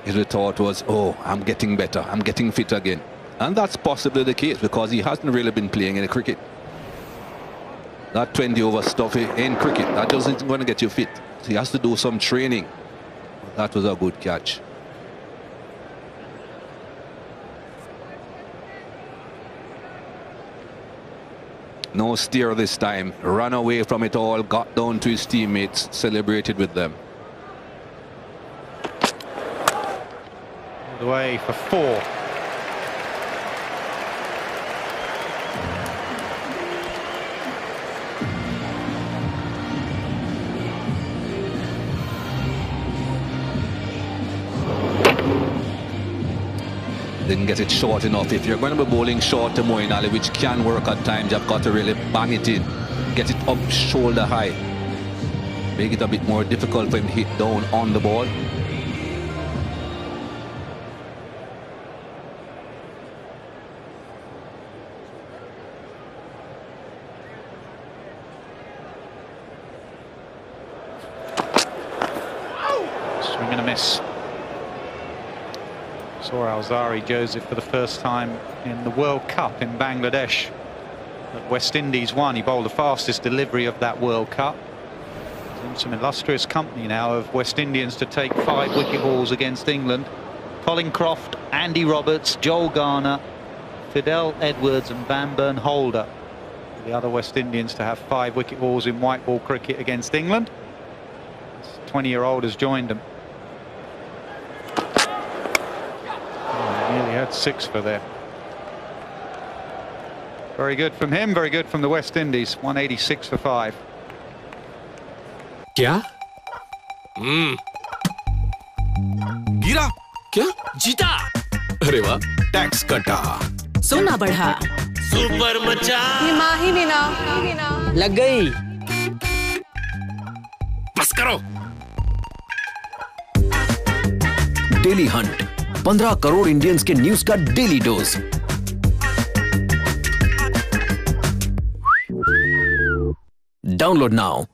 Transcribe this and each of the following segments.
his retort was, oh, I'm getting better, I'm getting fit again. And that's possibly the case because he hasn't really been playing any cricket. That 20 over stuff in cricket, that doesn't going to get you fit. So he has to do some training. That was a good catch. No steer this time. Ran away from it all, got down to his teammates, celebrated with them. All the way for 4. Didn't get it short enough. If you're going to be bowling short to Moeen, which can work at times, you've got to really bang it in. Get it up shoulder high. Make it a bit more difficult for him to hit down on the ball. Swing and a miss. Saw Alzarri Joseph for the first time in the World Cup in Bangladesh at West Indies won. He bowled the fastest delivery of that World Cup. He's in some illustrious company now of West Indians to take 5 wicket hauls against England. Colin Croft, Andy Roberts, Joel Garner, Fidel Edwards and Van Burn Holder. The other West Indians to have 5 wicket hauls in white ball cricket against England. This 20-year-old has joined them. Nearly had 6 for there. Very good from him, very good from the West Indies. 186 for 5. क्या? गिरा? क्या? जीता? अरे वाह, tax कटा। सोना बढ़ा। Super मचा। निमाही नीना। लग गई। बस करो। डेली हंट 15 करोड़ इंडियंस के न्यूज का daily dose. Download now.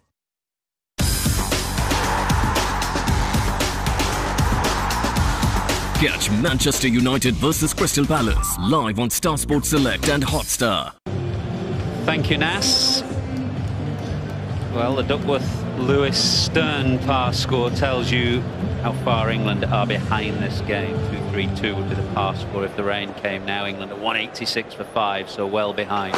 Catch Manchester United versus Crystal Palace live on Star Sports Select and Hotstar. Thank you, Nas. Well, the Duckworth-Lewis Stern pass score tells you how far England are behind this game. 2-3-2 would be the pass score if the rain came now. England at 186 for 5, so well behind.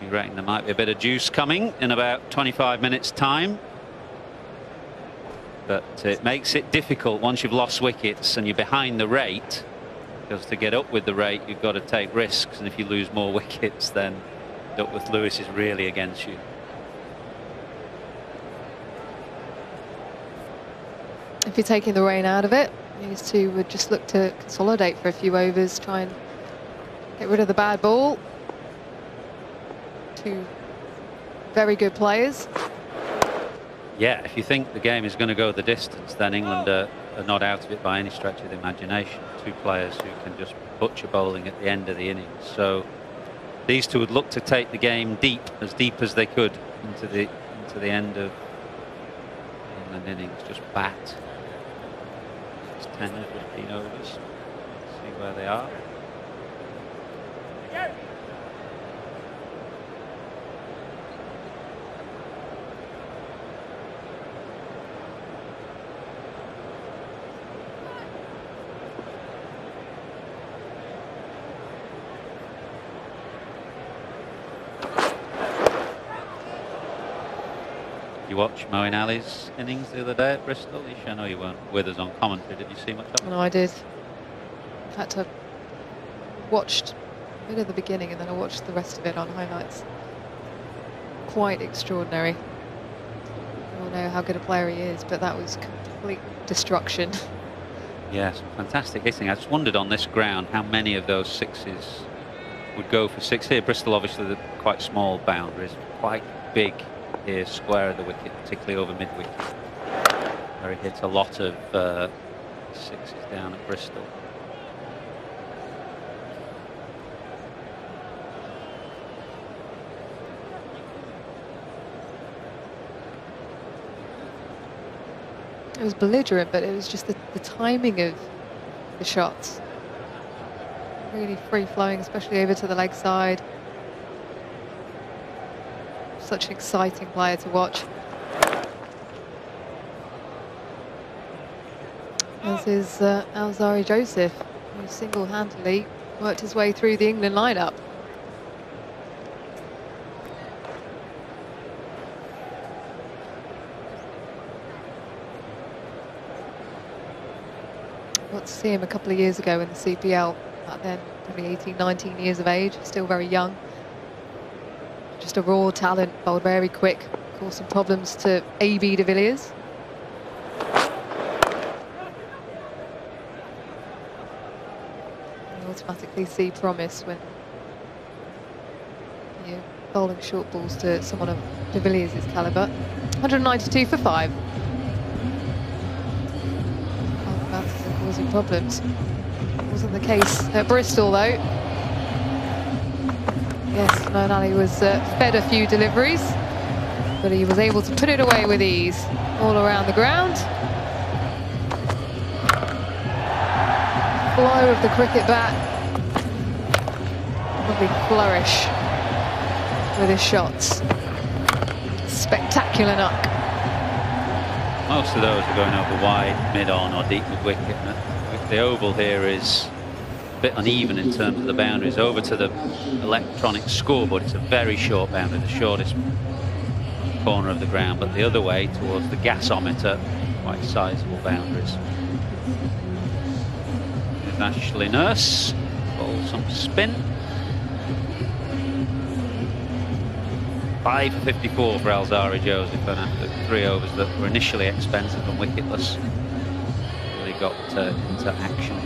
You reckon there might be a bit of juice coming in about 25 minutes' time. But it makes it difficult once you've lost wickets and you're behind the rate, because to get up with the rate you've got to take risks, and if you lose more wickets then Duckworth-Lewis is really against you. If you're taking the rain out of it, these two would just look to consolidate for a few overs, try and get rid of the bad ball. 2 very good players. Yeah, if you think the game is going to go the distance, then England are not out of it by any stretch of the imagination. 2 players who can just butcher bowling at the end of the innings. So these two would look to take the game deep as they could into the end of England innings. Just bat. 10 of 15 overs. See where they are. You watch Moeen Ali's innings the other day at Bristol? I know you weren't with us on commentary. Did you see much of it? No, I did. In fact, I watched a bit of the beginning and then I watched the rest of it on highlights. Quite extraordinary. We all know how good a player he is, but that was complete destruction. Yes, fantastic hitting. I just wondered on this ground how many of those 6s would go for 6 here. Bristol, obviously, the quite small boundaries, quite big here, square of the wicket, particularly over mid-wicket, where he hit a lot of 6s down at Bristol. It was belligerent, but it was just the timing of the shots. Really free-flowing, especially over to the leg side. Such an exciting player to watch. This is Alzarri Joseph, who single-handedly worked his way through the England lineup. Got to see him a couple of years ago in the CPL. Back then, probably 18, 19 years of age, still very young. Just a raw talent, bowled very quick, caused some problems to AB de Villiers. You automatically see promise when you're bowling short balls to someone of de Villiers' calibre. 192 for 5. Batters are causing problems. Wasn't the case at Bristol, though. Yes, Moeen Ali was fed a few deliveries, but he was able to put it away with ease all around the ground. Flow of the cricket bat. Lovely flourish with his shots. Spectacular knock. Most of those are going over wide, mid-on or deep mid-wicket. The oval here is a bit uneven in terms of the boundaries. Over to the electronic scoreboard, it's a very short boundary, the shortest corner of the ground, but the other way towards the gasometer, quite sizable boundaries. There's Ashley Nurse, ball some spin. 5 for 54 for Alzarri Joseph, and after 3 overs that were initially expensive and wicketless, really got into action.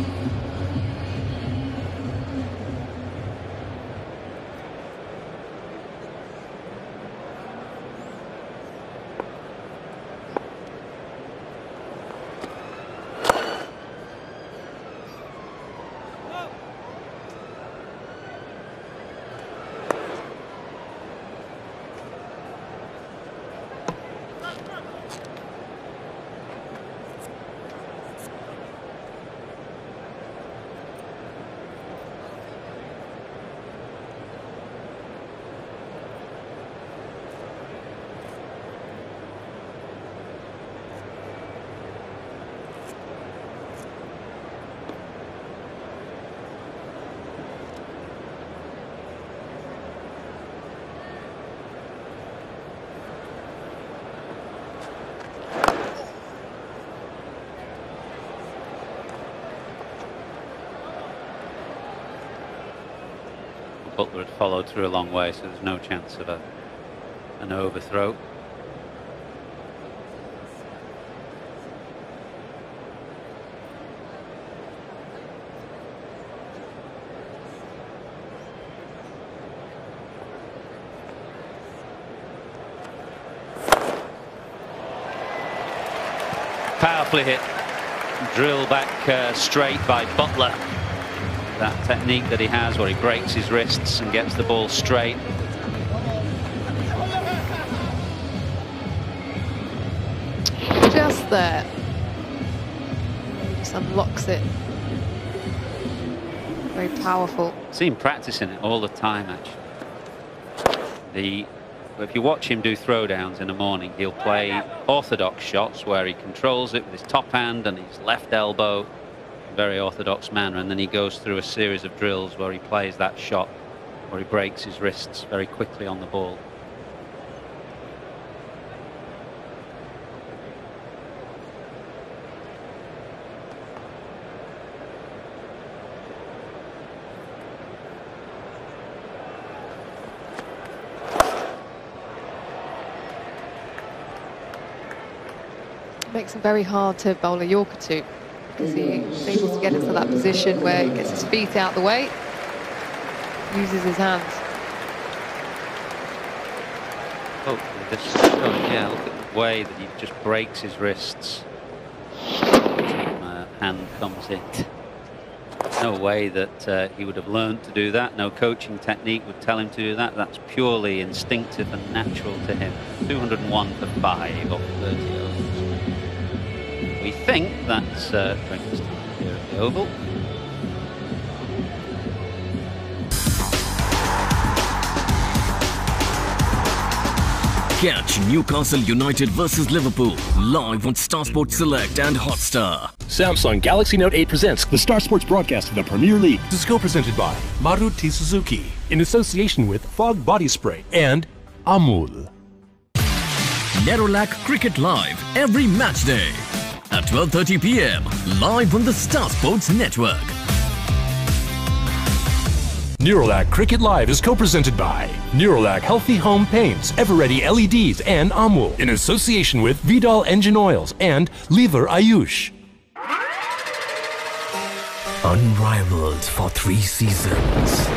Buttler had followed through a long way, so there's no chance of an overthrow. Powerfully hit, drill back straight by Buttler. That technique that he has where he breaks his wrists and gets the ball straight. Just there. He just unlocks it. Very powerful. See him practicing it all the time, actually. If you watch him do throwdowns in the morning, he'll play orthodox shots where he controls it with his top hand and his left elbow. Very orthodox manner, and then he goes through a series of drills where he plays that shot where he breaks his wrists very quickly on the ball. It makes it very hard to bowl a Yorker to, because he's able to get into that position where he gets his feet out the way, uses his hands. Oh, yeah, look at the way that he just breaks his wrists. Hand comes in. No way that he would have learned to do that. No coaching technique would tell him to do that. That's purely instinctive and natural to him. 201 for 5 off 30 overs. think that's breakfast here at the Oval. Catch Newcastle United versus Liverpool live on Star Sports Select and Hotstar. Samsung Galaxy Note 8 presents the Star Sports broadcast of the Premier League. This is co-presented by Maruti Suzuki in association with Fog Body Spray and Amul. Nerolac Cricket Live every match day at 12:30 p.m. live on the Star Sports Network. Nerolac Cricket Live is co-presented by Nerolac Healthy Home Paints, Everready LEDs, and Amul in association with Vidal Engine Oils and Lever Ayush. Unrivaled for 3 seasons,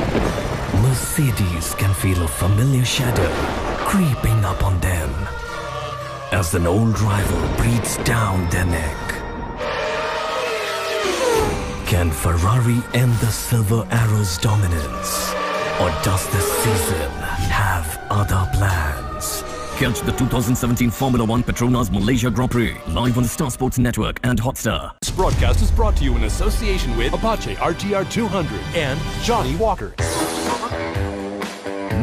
Mercedes can feel a familiar shadow creeping up on them as an old rival breathes down their neck. Can Ferrari end the Silver Arrow's dominance? Or does this season have other plans? Catch the 2017 Formula One Petronas Malaysia Grand Prix live on the Star Sports Network and Hotstar. This broadcast is brought to you in association with Apache RTR 200 and Johnny Walker.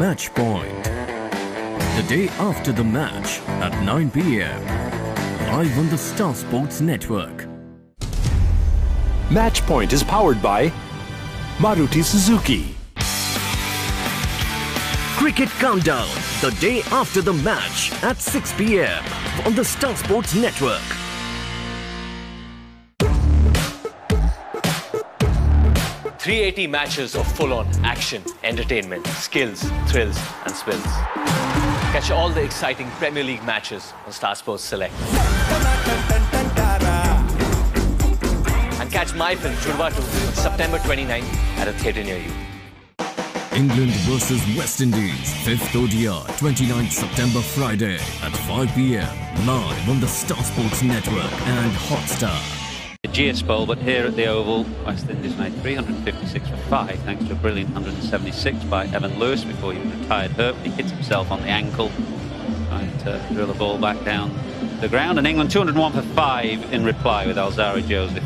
Match Point. The day after the match at 9 p.m. live on the Star Sports Network. Match Point is powered by Maruti Suzuki. Cricket Countdown, the day after the match at 6 p.m. on the Star Sports Network. .380 matches of full-on action, entertainment, skills, thrills and spills. Catch all the exciting Premier League matches on Star Sports Select. And catch my film, Jurva 2, September 29th at a theatre near you. England versus West Indies, 5th ODI, 29th September Friday at 5 p.m. live on the Star Sports Network and Hotstar. The GS Bowl, but here at the Oval, West Indies made 356 for 5 thanks to a brilliant 176 by Evan Lewis before he retired hurt. He hit himself on the ankle, trying to drill the ball back down the ground. And England 201 for 5 in reply, with Alzarri Joseph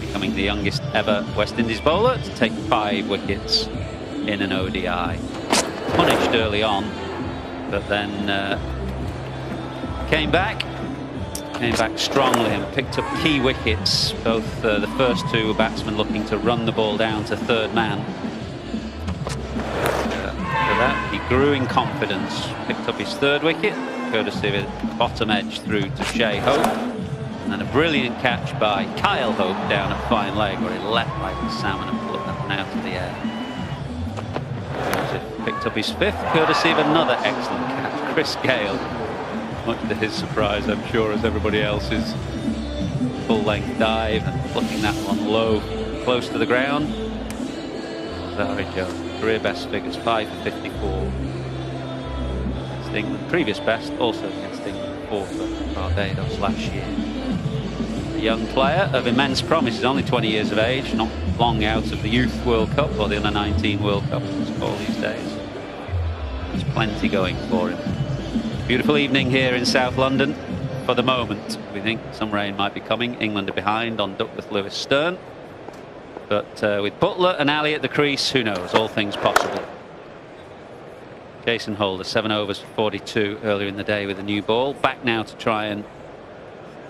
becoming the youngest ever West Indies bowler to take 5 wickets in an ODI. Punished early on, but then came back strongly and picked up key wickets. Both the first 2 were batsmen looking to run the ball down to third man. For that, he grew in confidence, picked up his 3rd wicket, courtesy of a bottom edge through to Shai Hope. And then a brilliant catch by Kyle Hope down at fine leg, where he leapt like a salmon and flew up and out of the air. Joseph picked up his 5th, courtesy of another excellent catch, Chris Gayle. Much to his surprise, I'm sure, as everybody else's. Full-length dive and plucking that one low, close to the ground. Alzarri Joseph, career best figures, 5 for 54. Against England, previous best, also against England, 4 for Barbados last year. A young player of immense promise. He's only 20 years of age, not long out of the Youth World Cup, or the Under-19 World Cup, as it's called these days. There's plenty going for him. Beautiful evening here in South London. For the moment, we think some rain might be coming. England are behind on Duckworth Lewis Stern. But with Buttler and Ali at the crease, who knows? All things possible. Jason Holder, 7 overs for 42 earlier in the day with a new ball. Back now to try and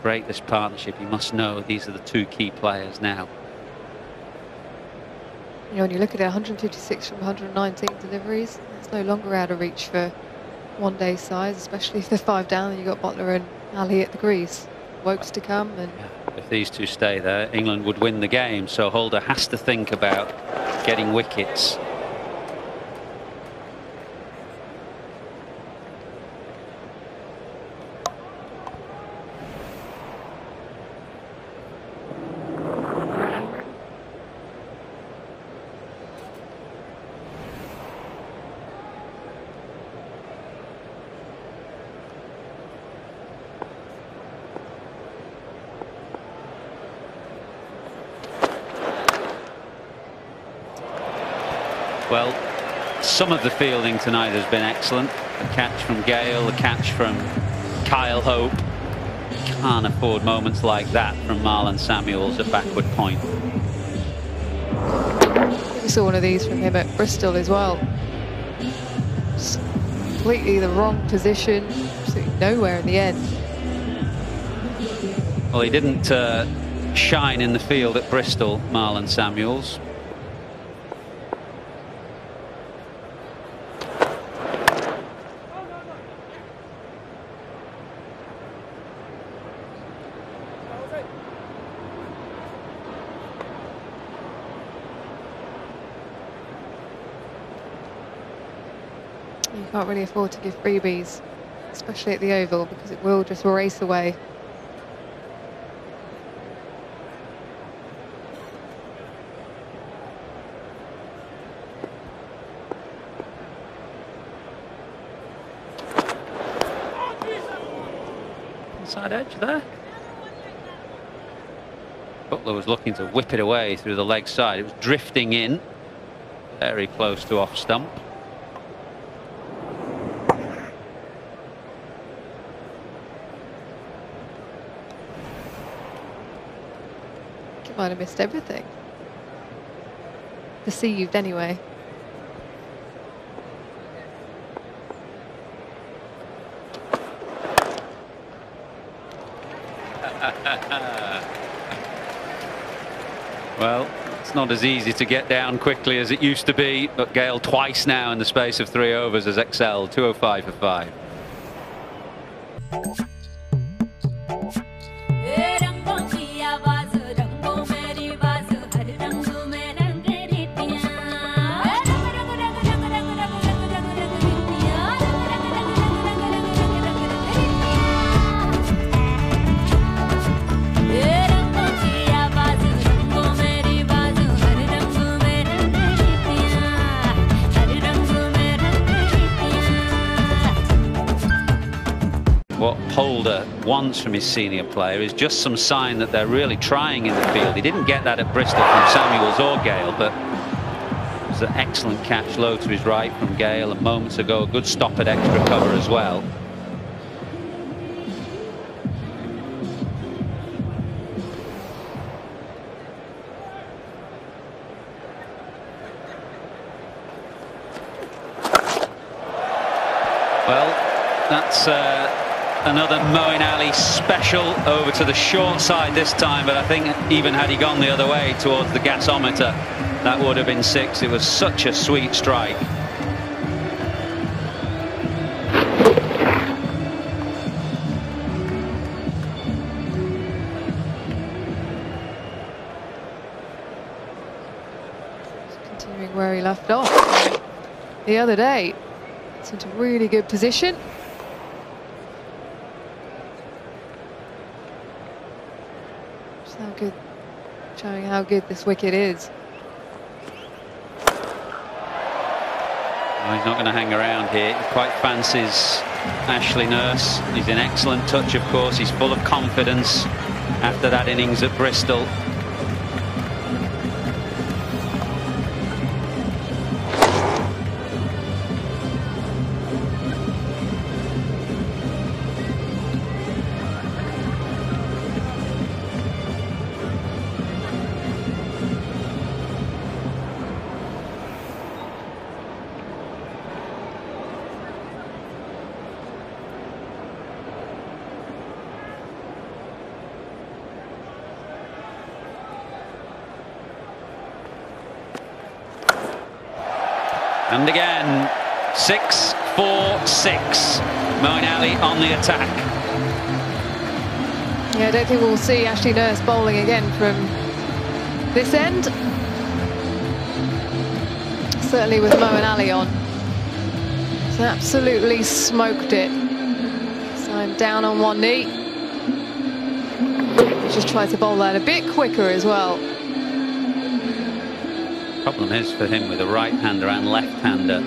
break this partnership. You must know these are the 2 key players now. You know, when you look at it, 156 from 119 deliveries, it's no longer out of reach for one-day sides, especially if they're 5 down and you've got Buttler and Ali at the crease. Woakes to come. And if these 2 stay there, England would win the game. So Holder has to think about getting wickets. Well, some of the fielding tonight has been excellent. The catch from Gayle, the catch from Kyle Hope. can't afford moments like that from Marlon Samuels at backward point. We saw one of these from him at Bristol as well. Just completely the wrong position, absolutely nowhere in the end. Well, he didn't shine in the field at Bristol, Marlon Samuels. You can't really afford to give freebies, especially at the Oval, because it will just race away. Inside edge there. Buttler was looking to whip it away through the leg side. It was drifting in, very close to off stump. Might have missed everything. Perceived anyway. Well, it's not as easy to get down quickly as it used to be, but Gayle twice now in the space of 3 overs has excelled. 205 for 5. What Holder wants from his senior player is just some sign that they're really trying in the field. He didn't get that at Bristol from Samuels or Gayle, but it was an excellent catch low to his right from Gayle, and moments ago a good stop at extra cover as well. Well, that's another Moeen Ali special over to the short side this time, but I think even had he gone the other way towards the gasometer, that would have been 6. It was such a sweet strike. Continuing where he left off the other day. It's into really good position. How good, showing how good this wicket is. Well, he's not going to hang around here. He quite fancies Ashley Nurse. He's in excellent touch, of course. He's full of confidence after that innings at Bristol. And again, 6, 4, 6. Moeen Ali on the attack. Yeah, I don't think we'll see Ashley Nurse bowling again from this end. Certainly with Moeen Ali on. He's absolutely smoked it. So I'm down on one knee. He just tried to bowl that a bit quicker as well. Problem is for him with a right-hander and left-hander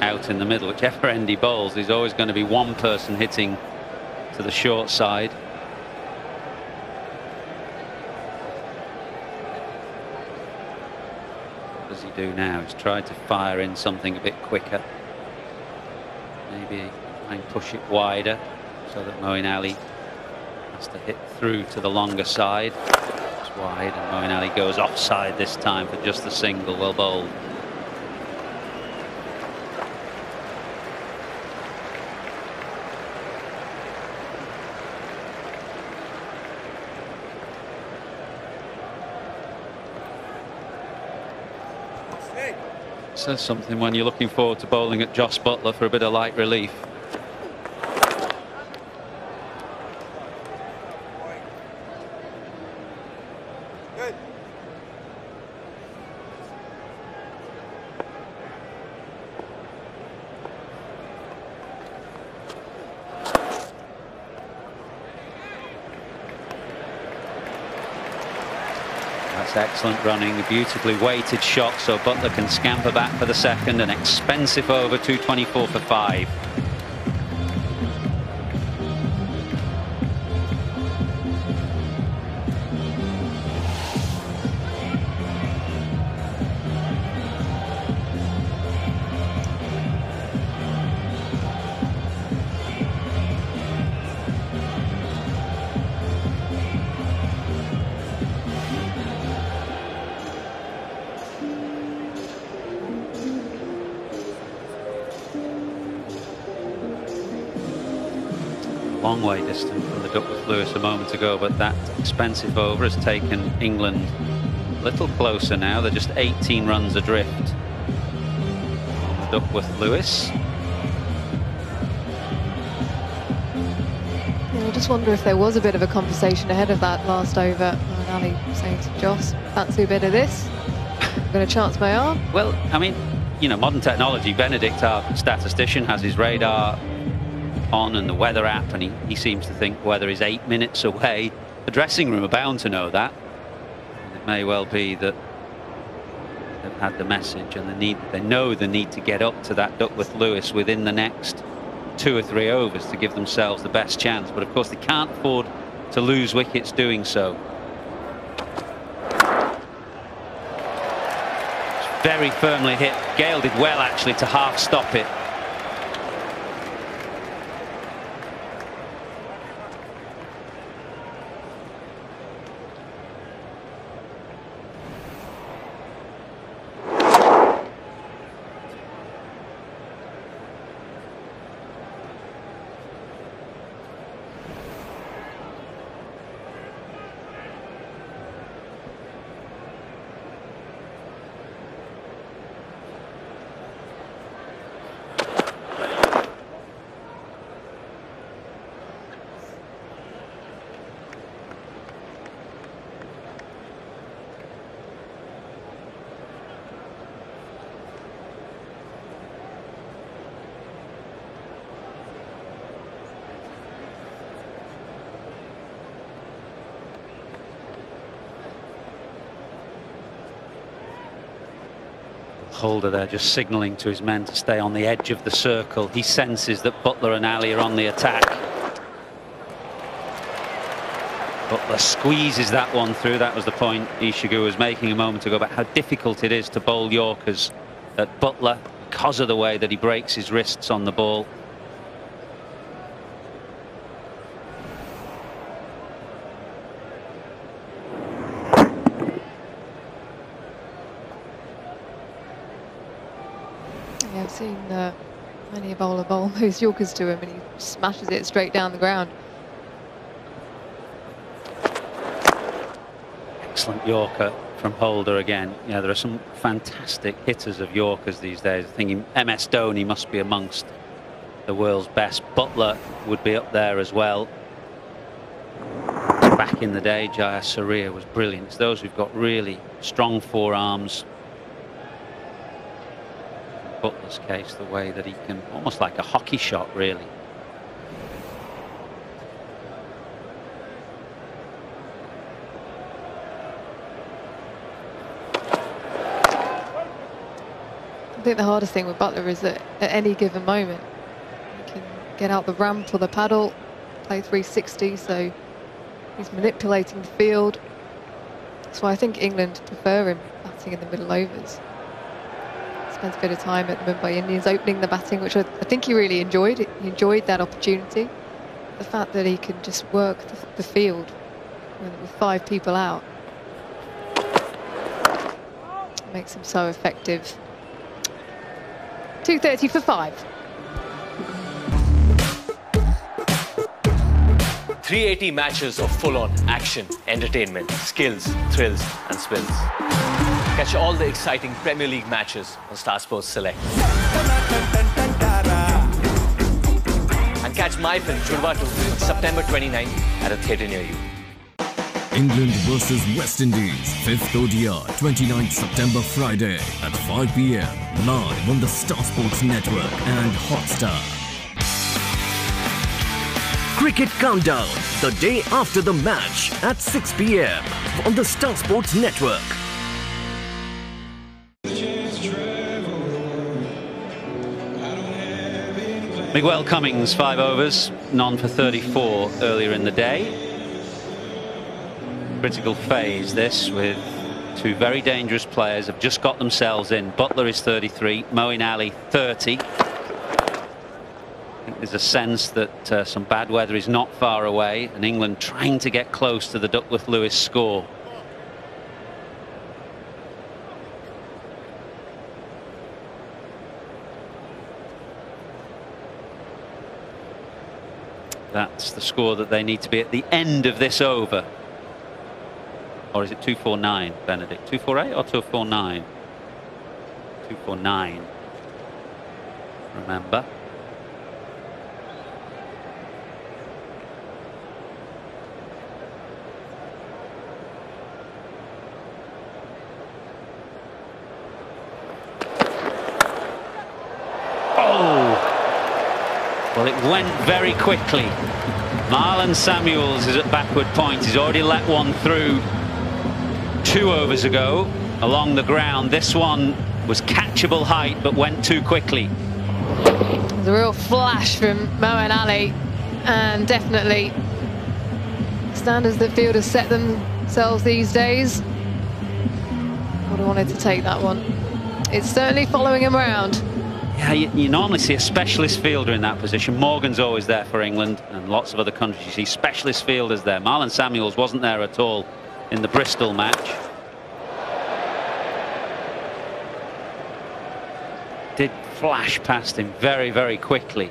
out in the middle, whichever end he bowls, there's always going to be one person hitting to the short side. What does he do now? He's tried to fire in something a bit quicker. Maybe try and push it wider so that Moeen Ali Has to hit through to the longer side. It's wide, and Moeen Ali goes offside this time for just the single. Well bowled. Says something when you're looking forward to bowling at Jos Buttler for a bit of light relief. Excellent running, a beautifully weighted shot, so Buttler can scamper back for the second. An expensive over, 224 for 5. Long way distant from the Duckworth-Lewis a moment ago, but that expensive over has taken England a little closer now. They're just 18 runs adrift on the Duckworth-Lewis. I just wonder if there was a bit of a conversation ahead of that last over. And Ali saying to Jos, fancy a bit of this? I'm going to chance my arm. Well, I mean, you know, modern technology. Benedict, our statistician, has his radar on and the weather app, and he seems to think weather is 8 minutes away. The dressing room are bound to know that. And it may well be that they've had the message and they know the need to get up to that Duckworth-Lewis within the next 2 or 3 overs to give themselves the best chance. But of course they can't afford to lose wickets doing so. It's very firmly hit. Gayle did well actually to half stop it. Holder there just signalling to his men to stay on the edge of the circle. He senses that Buttler and Ali are on the attack. Buttler squeezes that one through. That was the point Ishigu was making a moment ago about how difficult it is to bowl Yorkers at Buttler because of the way that he breaks his wrists on the ball. I've seen many a bowler bowl those Yorkers to him and he smashes it straight down the ground. Excellent Yorker from Holder again. Yeah, there are some fantastic hitters of Yorkers these days. I think MS Dhoni must be amongst the world's best. Buttler would be up there as well. Back in the day, Jaya Surya was brilliant. It's those who've got really strong forearms. Butler's case, the way that he can, almost like a hockey shot really. I think the hardest thing with Buttler is that at any given moment he can get out the ramp or the paddle, play 360, so he's manipulating the field. That's why I think England prefer him batting in the middle overs. Spends a bit of time at the Mumbai Indians opening the batting, which I think he really enjoyed. He enjoyed that opportunity. the fact that he can just work the field with 5 people out makes him so effective. 2:30 for 5. 380 matches of full-on action, entertainment, skills, thrills and spills. Catch all the exciting Premier League matches on Star Sports Select. And catch my film, Churvatu, September 29th at a theatre near you. England versus West Indies, 5th ODI, 29th September Friday at 5 p.m. live on the Star Sports Network and Hotstar. Cricket Countdown, the day after the match at 6 p.m. on the Star Sports Network. Miguel Cummins, 5 overs, none for 34 earlier in the day. Critical phase this, with 2 very dangerous players have just got themselves in. Buttler is 33, Moeen Ali 30. I think there's a sense that some bad weather is not far away, and England trying to get close to the Duckworth-Lewis score. That's the score that they need to be at the end of this over. Or is it 249, Benedict? 248 or 249? 249. Remember. Well, it went very quickly. Marlon Samuels is at backward point. He's already let one through 2 overs ago along the ground. This one was catchable height but went too quickly. There's a real flash from Moeen Ali, and definitely standards that fielders set themselves these days. Would have wanted to take that one. It's certainly following him around. Yeah, you normally see a specialist fielder in that position. Morgan's always there for England, and lots of other countries you see specialist fielders there. Marlon Samuels wasn't there at all in the Bristol match. Did flash past him very, very quickly.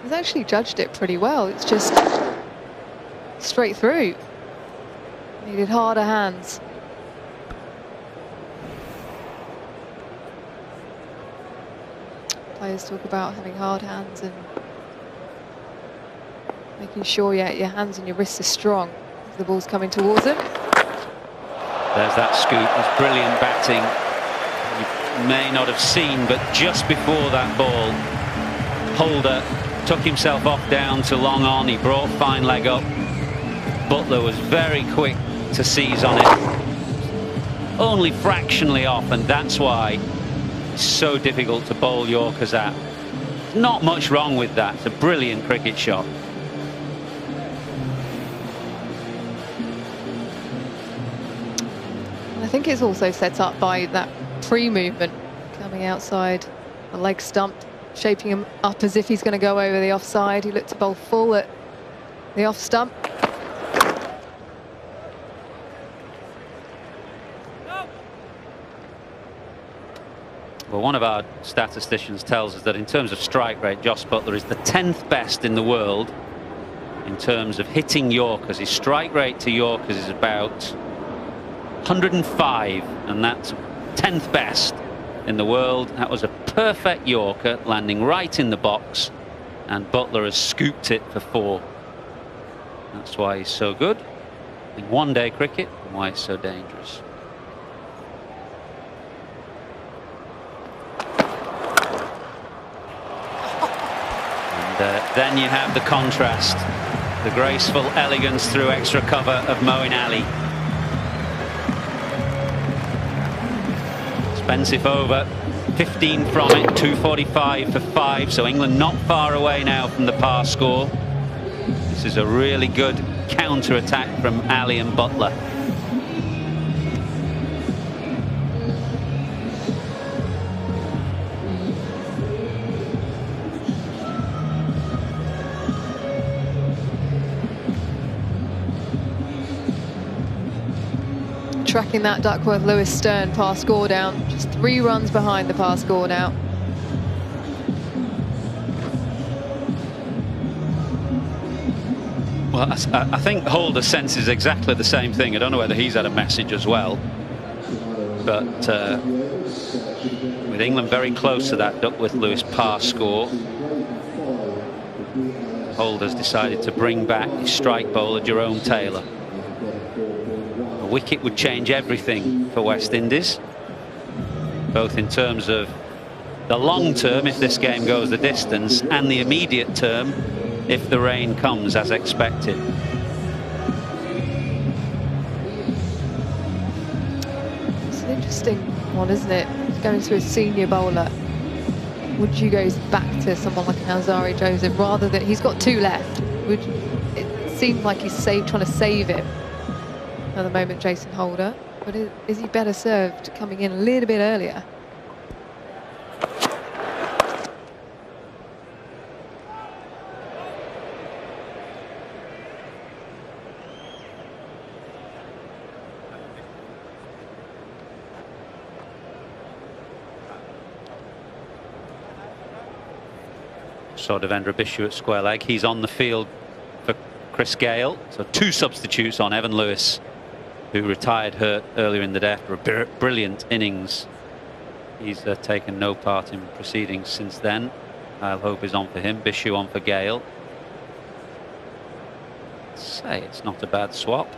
He's actually judged it pretty well. It's just straight through. Needed harder hands. Players talk about having hard hands and making sure your hands and your wrists are strong as the ball's coming towards him. There's that scoop. It's brilliant batting. You may not have seen, but just before that ball, Holder took himself off down to long on. He brought fine leg up. Buttler was very quick to seize on it. Only fractionally off, and that's why it's so difficult to bowl Yorkers at. Not much wrong with that. It's a brilliant cricket shot. I think it's also set up by that pre-movement coming outside the leg stump, shaping him up as if he's going to go over the offside. He looked to bowl full at the off stump. Well, one of our statisticians tells us that in terms of strike rate, Jos Buttler is the 10th best in the world in terms of hitting Yorkers. His strike rate to Yorkers is about 105, and that's 10th best in the world. That was a perfect Yorker landing right in the box, and Buttler has scooped it for 4. That's why he's so good in one-day cricket and why he's so dangerous. And then you have the contrast, the graceful elegance through extra cover of Moeen Ali. Expensive over, 15 from it, 245 for 5, so England not far away now from the par score. This is a really good counter-attack from Ali and Buttler. Tracking that Duckworth-Lewis Stern pass score down. Just 3 runs behind the pass score now. Well, I think Holder senses exactly the same thing. I don't know whether he's had a message as well. But with England very close to that Duckworth-Lewis pass score, Holder's decided to bring back his strike bowler, Jerome Taylor. A wicket would change everything for West Indies, both in terms of the long term, if this game goes the distance, and the immediate term, if the rain comes as expected. It's an interesting one, isn't it? Going to a senior bowler. Would you go back to someone like an Alzarri Joseph rather than, he's got 2 left? It seems like he's trying to save him at the moment, Jason Holder. But is he better served coming in a little bit earlier? So Devendra Bishu at square leg. He's on the field for Chris Gayle. So 2 substitutes on Evan Lewis, who retired hurt earlier in the day after a brilliant innings. He's taken no part in proceedings since then. I'll hope is on for him. Bishu on for Gayle. Say it's not a bad swap.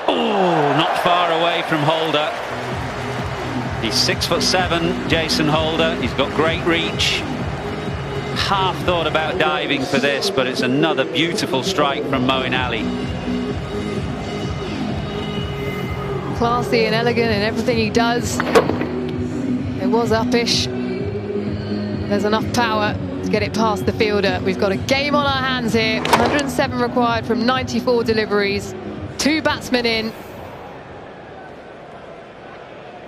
Oh, not far away from Holder. He's 6'7", Jason Holder. He's got great reach. Half thought about diving for this, but it's another beautiful strike from Moeen Ali. Classy and elegant in everything he does. It was uppish. There's enough power to get it past the fielder. We've got a game on our hands here. 107 required from 94 deliveries. 2 batsmen in.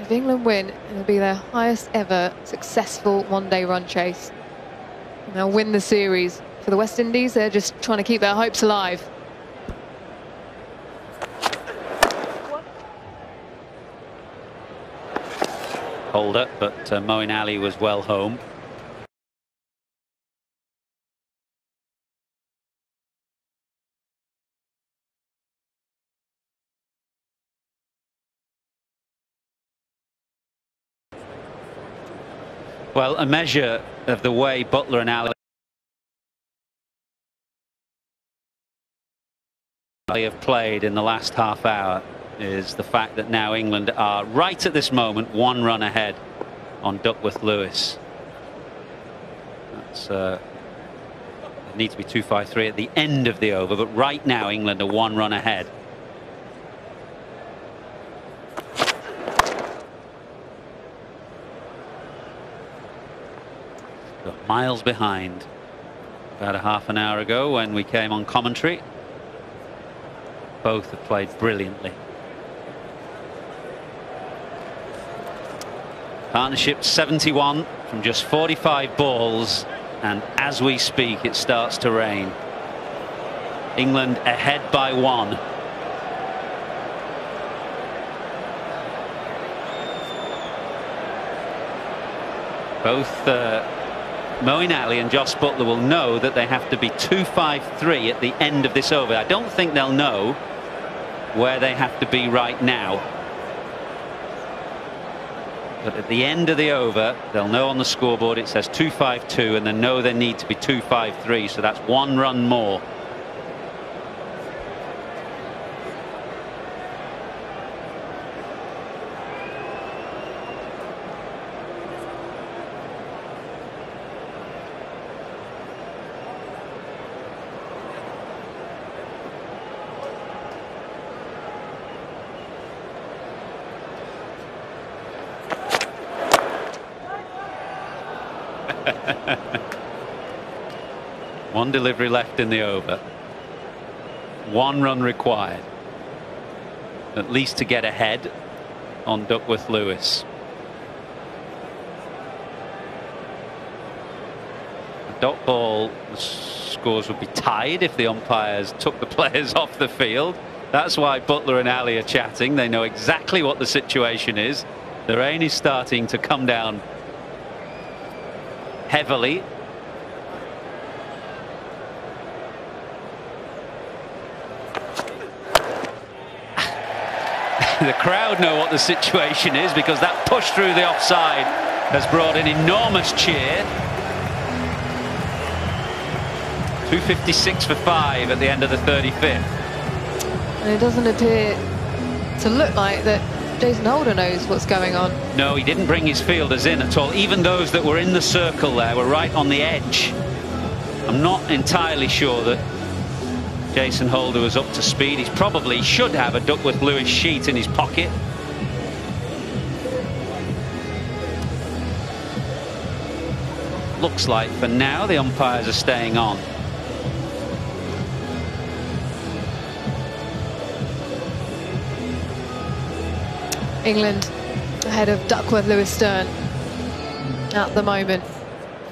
If England win, it'll be their highest ever successful one-day run chase. And they'll win the series. For the West Indies, they're just trying to keep their hopes alive. Holder, but Moeen Ali was well home. Well, a measure of the way Buttler and Ali have played in the last half hour is the fact that now England are right at this moment 1 run ahead on Duckworth-Lewis. That's it needs to be 253 at the end of the over, but right now England are 1 run ahead. Got miles behind. About a half an hour ago when we came on commentary, both have played brilliantly. Partnership 71 from just 45 balls, and as we speak it starts to rain. England ahead by 1. Both Moeen Ali and Jos Buttler will know that they have to be 253 at the end of this over. I don't think they'll know where they have to be right now. But at the end of the over, they'll know on the scoreboard it says 252, and they know they need to be 253, so that's 1 run more. One delivery left in the over. 1 run required, at least to get ahead on Duckworth-Lewis. The dot ball, the scores would be tied if the umpires took the players off the field. That's why Buttler and Ali are chatting. They know exactly what the situation is. The rain is starting to come down heavily. The crowd know what the situation is, because that push through the offside has brought an enormous cheer. 2:56 for 5 at the end of the 35th. And it doesn't appear to look like that Jason Holder knows what's going on. No, he didn't bring his fielders in at all. Even those that were in the circle there were right on the edge. I'm not entirely sure that Jason Holder was up to speed. He probably should have a Duckworth-Lewis sheet in his pocket. Looks like for now the umpires are staying on. England ahead of Duckworth-Lewis Stern at the moment.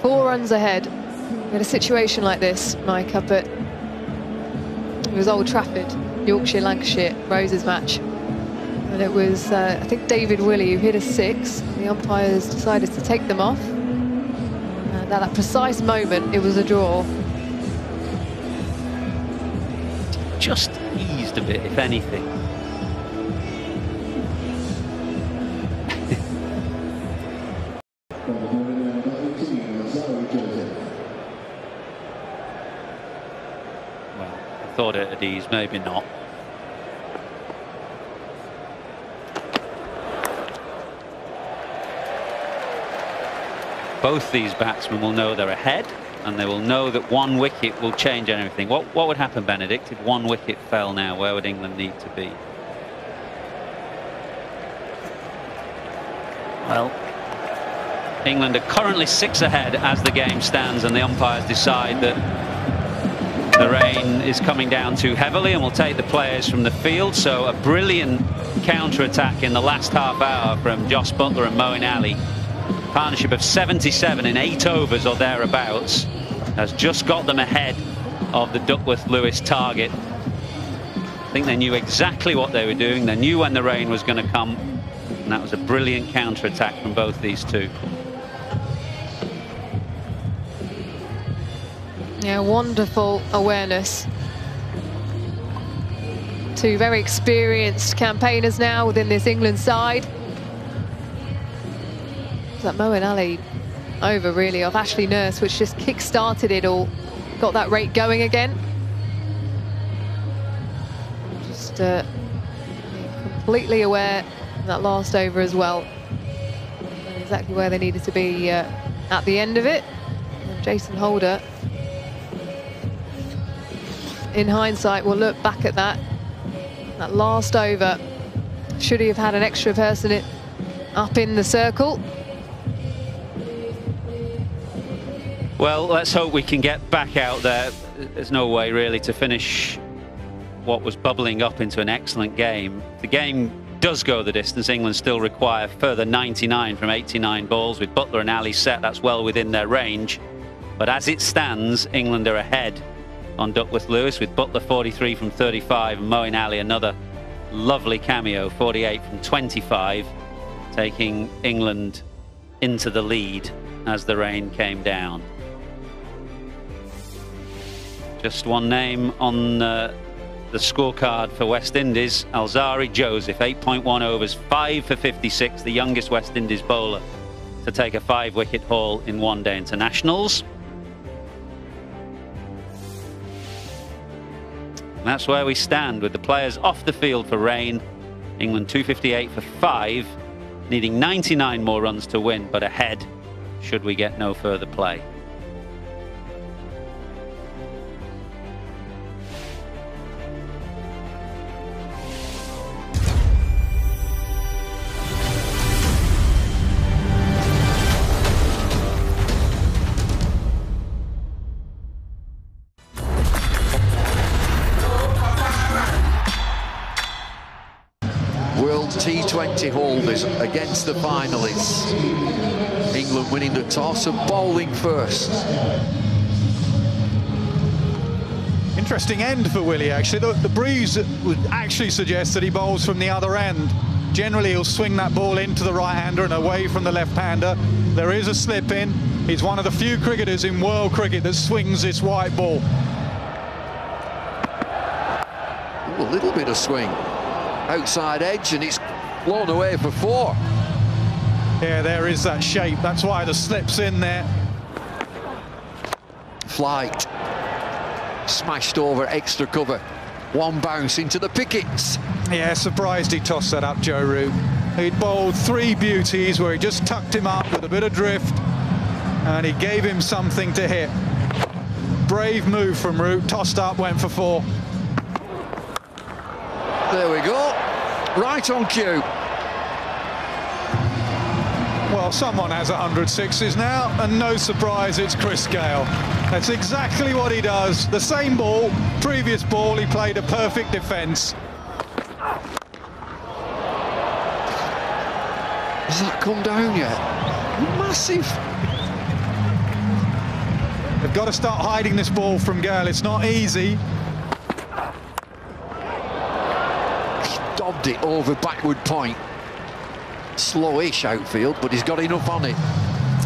4 runs ahead. We had a situation like this, Mike, up at it was Old Trafford, Yorkshire, Lancashire, Rose's match. And it was, I think, David Willey who hit a 6. The umpires decided to take them off. And at that precise moment, it was a draw. Just eased a bit, if anything. Thought it at ease, maybe not. Both these batsmen will know they're ahead, and they will know that 1 wicket will change everything. What would happen, Benedict, if 1 wicket fell now? Where would England need to be? Well, England are currently 6 ahead as the game stands, and the umpires decide that the rain is coming down too heavily and will take the players from the field. So a brilliant counter-attack in the last half hour from Jos Buttler and Moeen Ali. Partnership of 77 in 8 overs or thereabouts has just got them ahead of the Duckworth-Lewis target. I think they knew exactly what they were doing. They knew when the rain was going to come, and that was a brilliant counter-attack from both these two. Yeah, wonderful awareness. 2 very experienced campaigners now within this England side. That Moeen Ali over really off Ashley Nurse, which just kick-started it all. Got that rate going again. Just completely aware of that last over as well. And exactly where they needed to be at the end of it. And Jason Holder, in hindsight, we'll look back at that last over. Should he have had an extra person up in the circle? Well, let's hope we can get back out there. There's no way really to finish what was bubbling up into an excellent game. The game does go the distance. England still require further 99 from 89 balls. With Buttler and Ali set, that's well within their range. But as it stands, England are ahead on Duckworth-Lewis, with Buttler 43 from 35 and Moeen Ali another lovely cameo, 48 from 25, taking England into the lead as the rain came down. Just one name on the scorecard for West Indies, Alzarri Joseph, 8.1 overs, 5 for 56, the youngest West Indies bowler to take a 5-wicket haul in one-day internationals. And that's where we stand with the players off the field for rain. England 258 for 5, needing 99 more runs to win, but ahead should we get no further play. T20 holders against the finalists. England winning the toss and bowling first. Interesting end for Willie, actually. The breeze would actually suggest that he bowls from the other end. Generally, he'll swing that ball into the right-hander and away from the left-hander. There is a slip-in. He's one of the few cricketers in world cricket that swings this white ball. Ooh, a little bit of swing. Outside edge, and it's blown away for 4. Yeah, there is that shape. That's why the slip's in there. Flight. Smashed over extra cover. 1 bounce into the pickets. Yeah, surprised he tossed that up, Joe Root. He'd bowled 3 beauties where he just tucked him up with a bit of drift, and he gave him something to hit. Brave move from Root. Tossed up, went for 4. There we go. Right on cue. Well, someone has 100 sixes now, and no surprise, it's Chris Gayle. That's exactly what he does. The same ball, previous ball, he played a perfect defence. Has that come down yet? Massive. They've got to start hiding this ball from Gayle. It's not easy. He dobbed it over backward point. Slowish outfield, but he's got enough on it.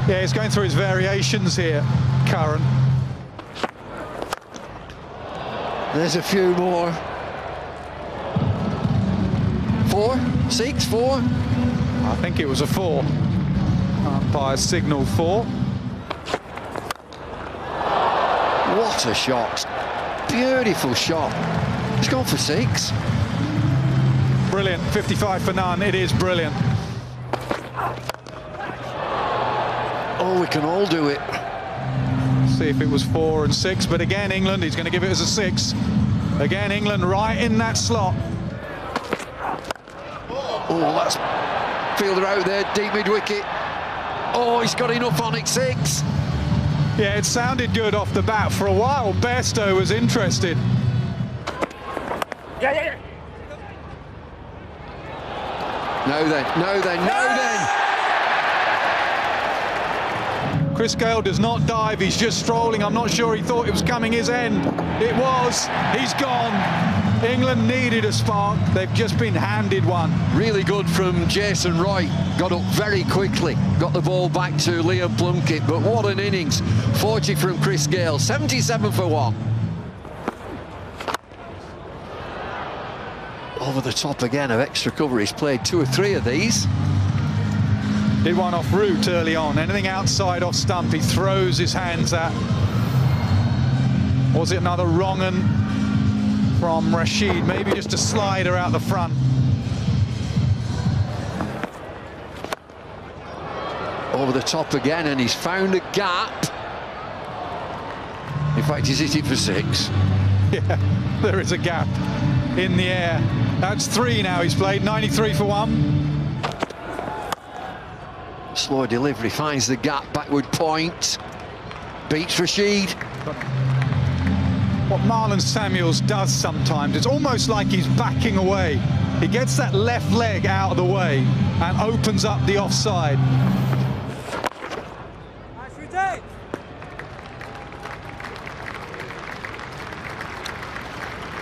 Yeah, he's going through his variations here, Curran. There's a few more. 4, 6, 4. I think it was a 4. Umpire signal 4. What a shot. Beautiful shot. He's gone for 6. Brilliant. 55 for none. It is brilliant. Oh, we can all do it. See if it was 4 and 6, but again, England, he's going to give it as a 6. Again, England right in that slot. Oh, that's fielder out there, deep mid-wicket. Oh, he's got enough on it, 6. Yeah, it sounded good off the bat for a while. Bairstow was interested. Yeah. No then, no then, no then. Chris Gayle does not dive, he's just strolling. I'm not sure he thought it was coming his end. It was. He's gone. England needed a spark. They've just been handed one. Really good from Jason Roy. Got up very quickly. Got the ball back to Liam Plunkett. But what an innings. 40 from Chris Gayle. 77 for 1. Over the top again of extra cover. He's played 2 or 3 of these. Did one off Root early on. Anything outside off stump, he throws his hands at. Was it another wrong un from Rashid? Maybe just a slider out the front. Over the top again, and he's found a gap. In fact, he's hit it for 6. Yeah, there is a gap in the air. That's 3 now he's played. 93 for 1. Slow delivery, finds the gap, backward point. Beats Rashid. What Marlon Samuels does sometimes, it's almost like he's backing away. He gets that left leg out of the way and opens up the offside.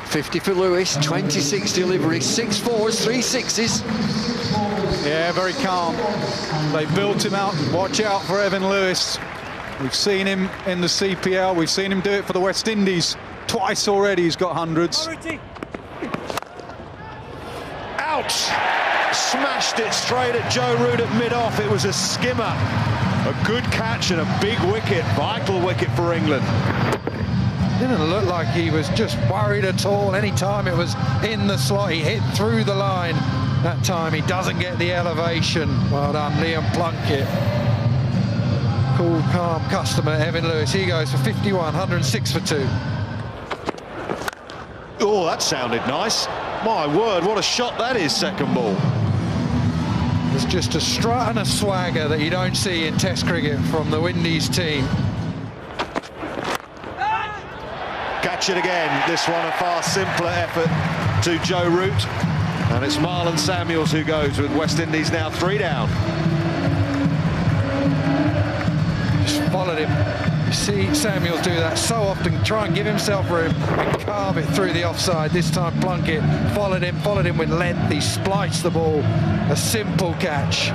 50 for Lewis, 26 deliveries, 6 fours, 3 sixes. Yeah, very calm. They built him out. Watch out for Evin Lewis. We've seen him in the CPL. We've seen him do it for the West Indies. Twice already he's got hundreds. Out! Smashed it straight at Joe Root at mid-off. It was a skimmer. A good catch and a big wicket. Vital wicket for England. Didn't look like he was just worried at all. Any time it was in the slot, he hit through the line. That time he doesn't get the elevation. Well done, Liam Plunkett. Cool, calm customer, Evin Lewis. He goes for 51, 106 for 2. Oh, that sounded nice. My word, what a shot that is, second ball. There's just a strut and a swagger that you don't see in Test cricket from the Windies team. Catch it again. This one a far simpler effort to Joe Root. And it's Marlon Samuels who goes with West Indies now 3 down. Just followed him. You see Samuels do that so often, try and give himself room and carve it through the offside. This time Plunkett followed him with length. He spliced the ball. A simple catch.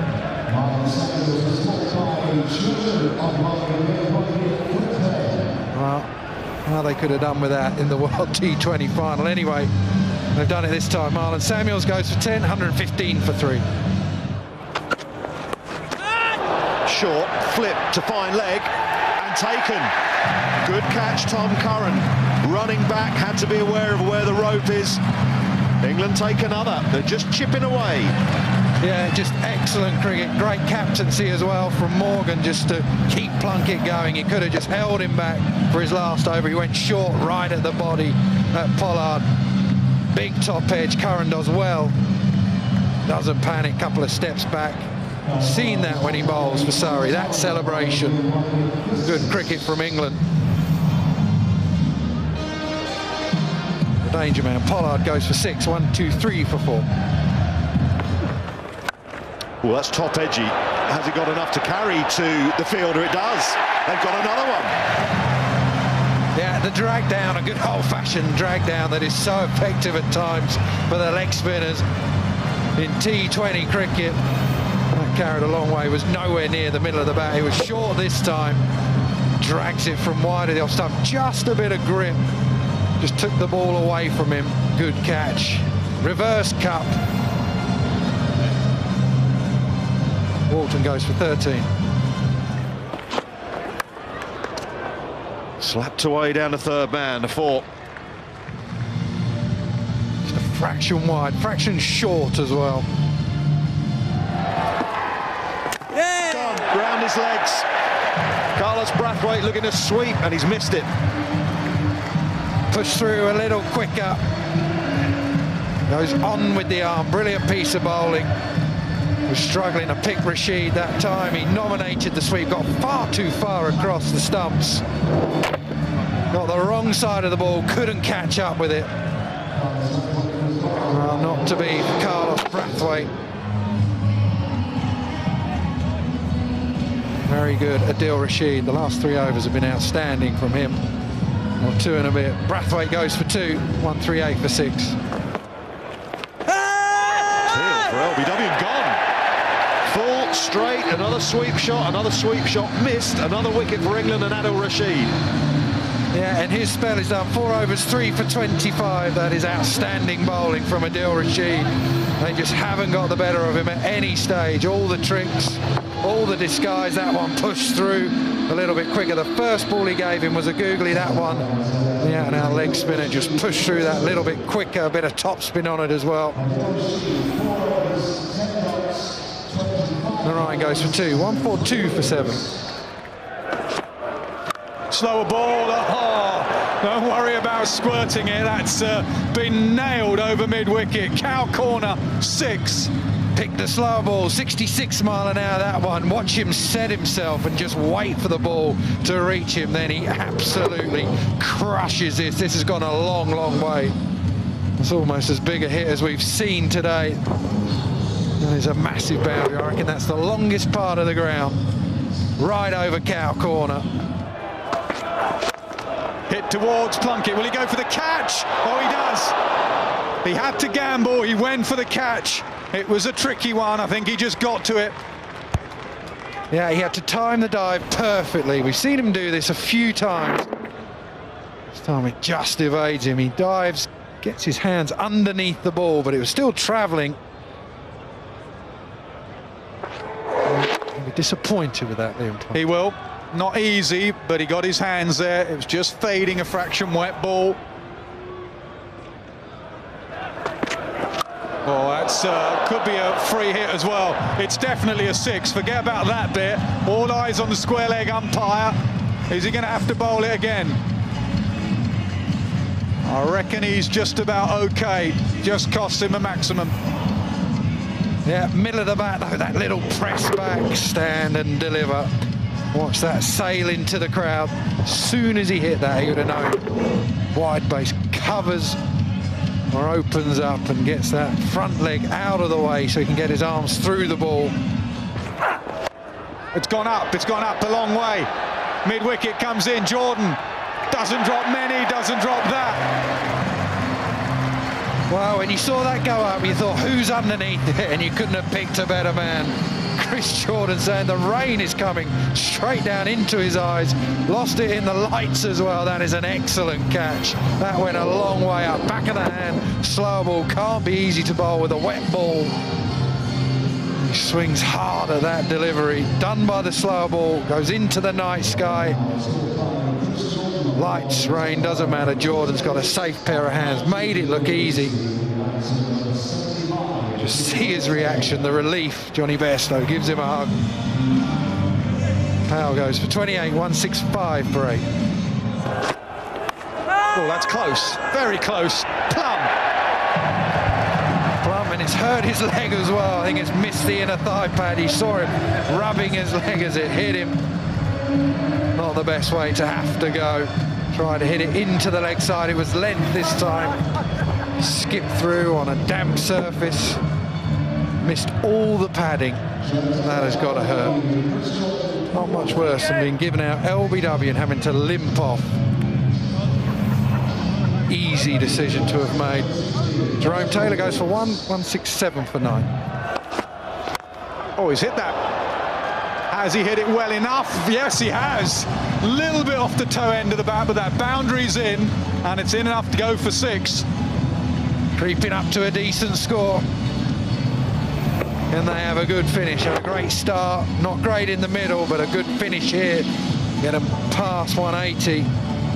Well, how they could have done with that in the World T20 final. Anyway, they've done it this time. Marlon Samuels goes for 10, 115 for 3. Short flip to fine leg and taken. Good catch, Tom Curran. Running back, had to be aware of where the rope is. England take another. They're just chipping away. Yeah, just excellent cricket. Great captaincy as well from Morgan, just to keep Plunkett going. He could have just held him back for his last over. He went short right at the body at Pollard. Big top edge. Curran does well. Doesn't panic. Couple of steps back. Seen that when he bowls for Surrey. That celebration. Good cricket from England. Danger man. Pollard goes for 6. 1, 2, 3 for 4. Well, that's top edgy. Has he got enough to carry to the fielder? It does. They've got another one. Yeah, the drag down, a good old-fashioned drag down that is so effective at times for the leg spinners in T20 cricket. That carried a long way, was nowhere near the middle of the bat. He was short this time. Drags it from wide of the off stump. Just a bit of grip. Just took the ball away from him. Good catch. Reverse cup. Walton goes for 13. Slapped away down the third man, the 4. Just a fraction wide, fraction short as well. Gone round his legs. Carlos Brathwaite looking to sweep, and he's missed it. Push through a little quicker. Goes on with the arm. Brilliant piece of bowling. Was struggling to pick Rashid that time. He nominated the sweep, got far too far across the stumps. Got the wrong side of the ball, couldn't catch up with it. Well, not to be for Carlos Brathwaite. Very good, Adil Rashid. The last 3 overs have been outstanding from him. Well, 2 and a bit. Brathwaite goes for 2, 138 for 6. Teal for LBW and gone. Full straight, another sweep shot missed, another wicket for England and Adil Rashid. Yeah, and his spell is done. 4 overs, 3 for 25. That is outstanding bowling from Adil Rashid. They just haven't got the better of him at any stage. All the tricks, all the disguise. That one pushed through a little bit quicker. The first ball he gave him was a googly. That one, the out-and-out leg spinner, just pushed through that little bit quicker. A bit of top spin on it as well. Narayan goes for 2, 142 for 7. Slower ball, don't worry about squirting it, that's been nailed over mid-wicket. Cow corner, 6. Pick the slower ball, 66 mile an hour that one. Watch him set himself and just wait for the ball to reach him, then he absolutely crushes this. This has gone a long, long way. It's almost as big a hit as we've seen today. There's a massive boundary. I reckon that's the longest part of the ground. Right over cow corner. Hit towards Plunkett. Will he go for the catch? Oh, he does. He had to gamble. He went for the catch. It was a tricky one. I think he just got to it. Yeah, he had to time the dive perfectly. We've seen him do this a few times. This time it just evades him. He dives, gets his hands underneath the ball, but it was still travelling. He'll be disappointed with that, Liam. He will. Not easy, but he got his hands there. It was just fading a fraction wet ball. Oh, that's could be a free hit as well. It's definitely a 6. Forget about that bit. All eyes on the square leg umpire. Is he going to have to bowl it again? I reckon he's just about okay. Just cost him a maximum. Yeah, middle of the bat though, that little press back, stand and deliver. Watch that sail into the crowd. As soon as he hit that, he would have known. Wide base covers or opens up and gets that front leg out of the way so he can get his arms through the ball. It's gone up a long way. Mid-wicket comes in, Jordan doesn't drop many, doesn't drop that. Well, when you saw that go up, you thought, who's underneath it? And you couldn't have picked a better man. Chris Jordan saying the rain is coming straight down into his eyes. Lost it in the lights as well. That is an excellent catch. That went a long way up. Back of the hand, slow ball. Can't be easy to bowl with a wet ball. He swings hard at that delivery. Done by the slow ball. Goes into the night sky. Lights, rain, doesn't matter. Jordan's got a safe pair of hands. Made it look easy. Just see his reaction, the relief. Jonny Bairstow gives him a hug. Powell goes for 28, 165 for 8. Oh, that's close, very close. Plum, and it's hurt his leg as well. I think it's missed the inner thigh pad. He saw him rubbing his leg as it hit him. Not the best way to have to go. Try to hit it into the leg side. It was length this time. Skipped through on a damp surface. Missed all the padding. That has got to hurt. Not much worse than being given out LBW and having to limp off. Easy decision to have made. Jerome Taylor goes for 167 for 9. Oh, he's hit that. Has he hit it well enough? Yes, he has. A little bit off the toe end of the bat, but that boundary's in, and it's in enough to go for 6. Creeping up to a decent score. And they have a good finish, have a great start. Not great in the middle, but a good finish here. Get them past 180,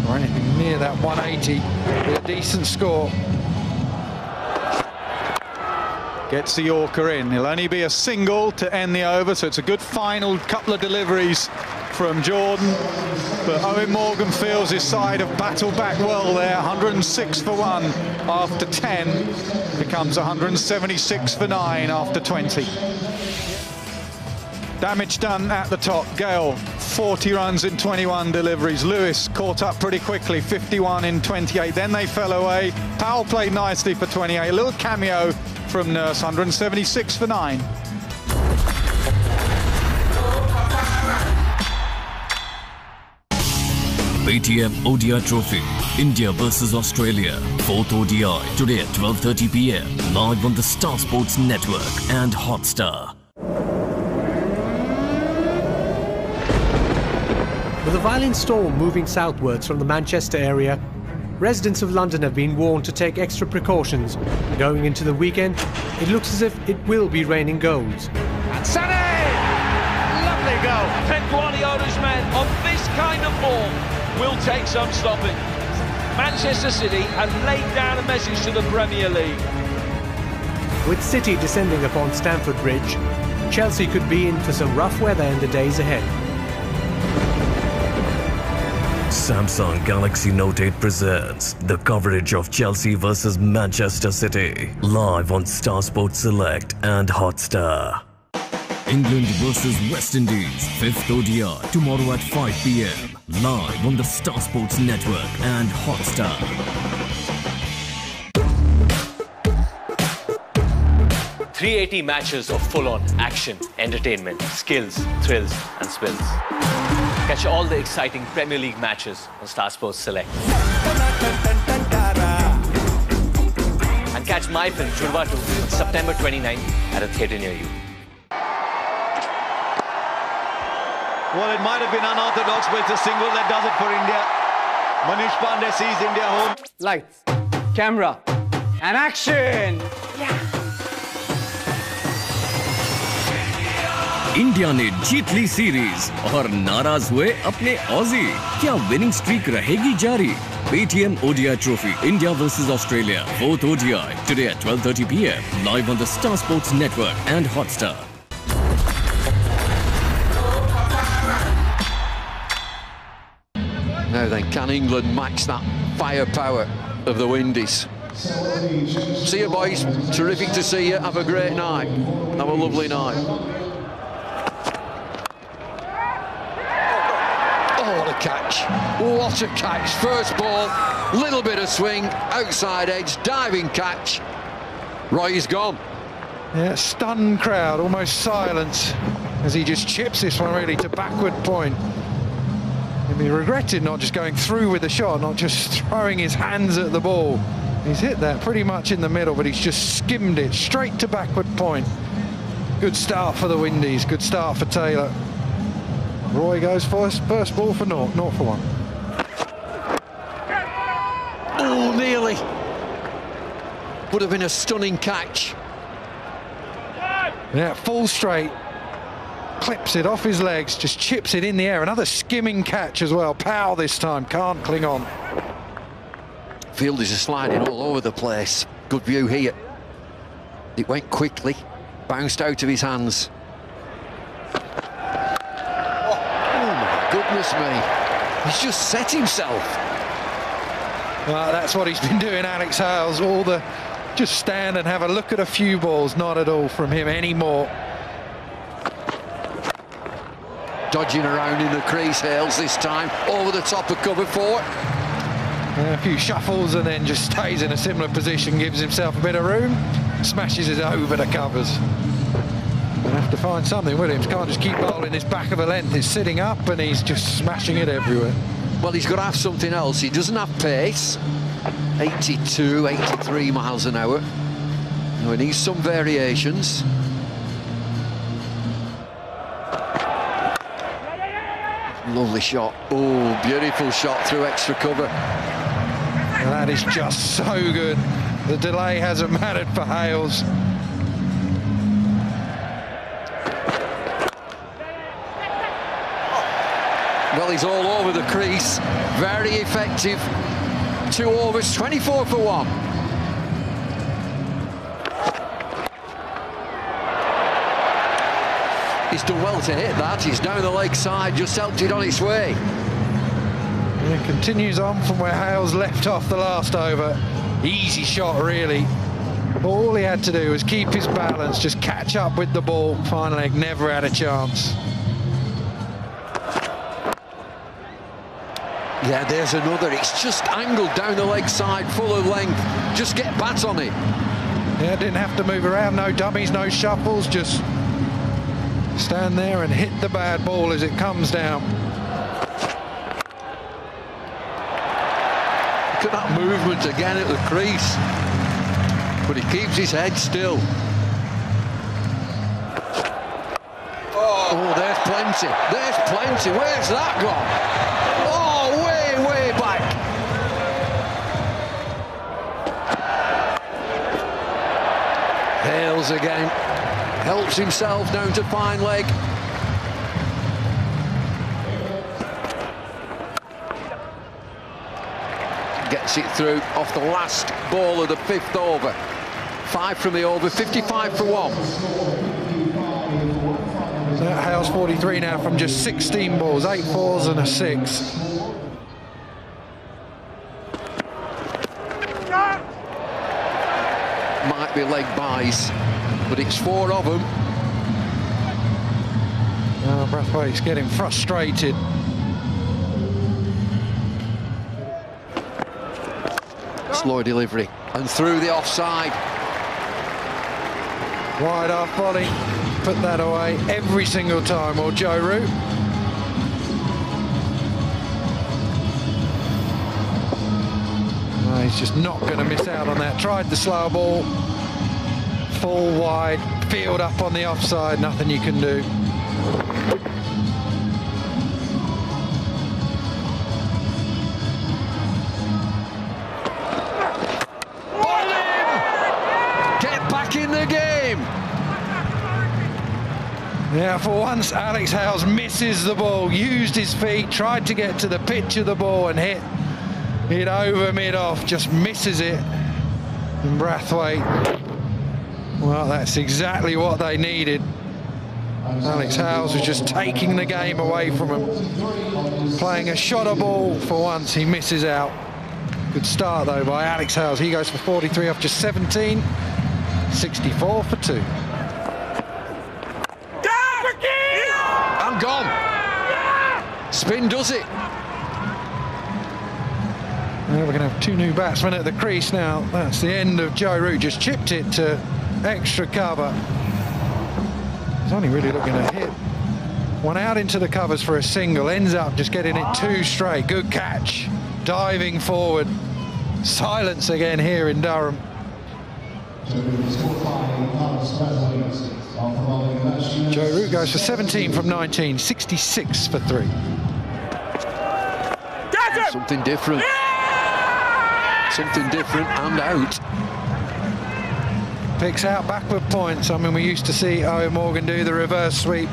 or anything near that 180, with a decent score. Gets the Yorker in. He'll only be a single to end the over, so it's a good final couple of deliveries from Jordan. But Eoin Morgan feels his side have battled back well there. 106 for 1 after 10. Becomes 176 for 9 after 20. Damage done at the top. Gayle, 40 runs in 21 deliveries. Lewis caught up pretty quickly, 51 in 28. Then they fell away. Powell played nicely for 28. A little cameo from Nurse, 176 for 9. BTM ODI Trophy, India versus Australia, 4th ODI, today at 12:30 p.m, live on the Star Sports Network and Hotstar. With a violent storm moving southwards from the Manchester area, residents of London have been warned to take extra precautions. Going into the weekend, it looks as if it will be raining goals. And Sané! Lovely goal. Pep Guardiola's men on this kind of ball will take some stopping. Manchester City have laid down a message to the Premier League. With City descending upon Stamford Bridge, Chelsea could be in for some rough weather in the days ahead. Samsung Galaxy Note 8 presents the coverage of Chelsea versus Manchester City, live on Star Sports Select and Hotstar. England versus West Indies, 5th ODI, tomorrow at 5 p.m, live on the Star Sports Network and Hotstar. .380 matches of full-on action, entertainment, skills, thrills and spills. Catch all the exciting Premier League matches on Star Sports Select. And catch my film, Jurva 2, September 29th at a theatre near you. Well, it might have been unorthodox, but it's a single that does it for India. Manish Pandey sees India home. Lights, camera, and action! India ने जीत ली series और नाराज हुए अपने Aussie. क्या winning streak रहेगी जारी? BTM ODI Trophy, India versus Australia, 4th ODI, today at 12:30 p.m, live on the Star Sports Network and Hotstar. Now then, can England match that firepower of the Windies? See you, boys. Terrific to see you. Have a great night. Have a lovely night. Oh, what a catch. What a catch. First ball, little bit of swing, outside edge, diving catch. Roy's gone. Yeah, stunned crowd, almost silence, as he just chips this one really to backward point. And he regretted not just going through with the shot, not just throwing his hands at the ball. He's hit that pretty much in the middle, but he's just skimmed it straight to backward point. Good start for the Windies, good start for Taylor. Roy goes first ball for 0 for 1. Oh, nearly. Would have been a stunning catch. Yeah, full straight. Clips it off his legs, just chips it in the air. Another skimming catch as well. Powell this time, can't cling on. Fielders are sliding all over the place. Good view here. It went quickly, bounced out of his hands. Oh my goodness me. He's just set himself. Well, that's what he's been doing, Alex Hales. All the just stand and have a look at a few balls. Not at all from him anymore. Dodging around in the crease, Hales this time, over the top of cover 4. A few shuffles and then just stays in a similar position, gives himself a bit of room, smashes it over the covers. We'll have to find something. Williams can't just keep bowling his back of a length. He's sitting up and he's just smashing it everywhere. Well, he's got to have something else. He doesn't have pace. 82, 83 miles an hour. Now he needs some variations. Lovely shot. Oh, beautiful shot through extra cover. And that is just so good. The delay hasn't mattered for Hales. Well, he's all over the crease. Very effective. 2 overs, 24 for 1. He's done well to hit that. He's down the leg side, just helped it on its way. And continues on from where Hales left off the last over. Easy shot, really. All he had to do was keep his balance, just catch up with the ball. Fine leg, never had a chance. Yeah, there's another. It's just angled down the leg side, full of length. Just get bat on it. Yeah, didn't have to move around. No dummies, no shuffles. Just stand there and hit the bad ball as it comes down. Look at that movement again at the crease. But he keeps his head still. Oh, there's plenty. There's plenty. Where's that gone? Oh, way back. Hales again. Helps himself down to fine leg. Gets it through off the last ball of the 5th over. 5 from the over, 55 for 1. So Hales 43 now from just 16 balls, 8 fours and a 6. Might be leg buys, but it's 4 of them. Oh, Brathwaite's getting frustrated. Slow delivery and through the offside. Wide off volley, put that away every single time, or Joe Root. No, he's just not going to miss out on that. Tried the slow ball, full wide, field up on the offside, nothing you can do. In the game. Yeah, for once Alex Hales misses the ball, used his feet, tried to get to the pitch of the ball and hit it over mid-off, just misses it. And Brathwaite, well, that's exactly what they needed. Alex Hales was just taking the game away from him. Playing a shot of ball, for once he misses out. Good start though by Alex Hales. He goes for 43 off just 17. 64 for 2. I'm gone. Spin does it. We're going to have two new batsmen at the crease now. That's the end of Joe Root. Just chipped it to extra cover. He's only really looking to hit one out into the covers for a single. Ends up just getting it two straight. Good catch. Diving forward. Silence again here in Durham. Joe Root goes for 17 from 19. 66 for 3. Something different. Something different and out. Picks out backward points. I mean, we used to see Owen Morgan do the reverse sweep.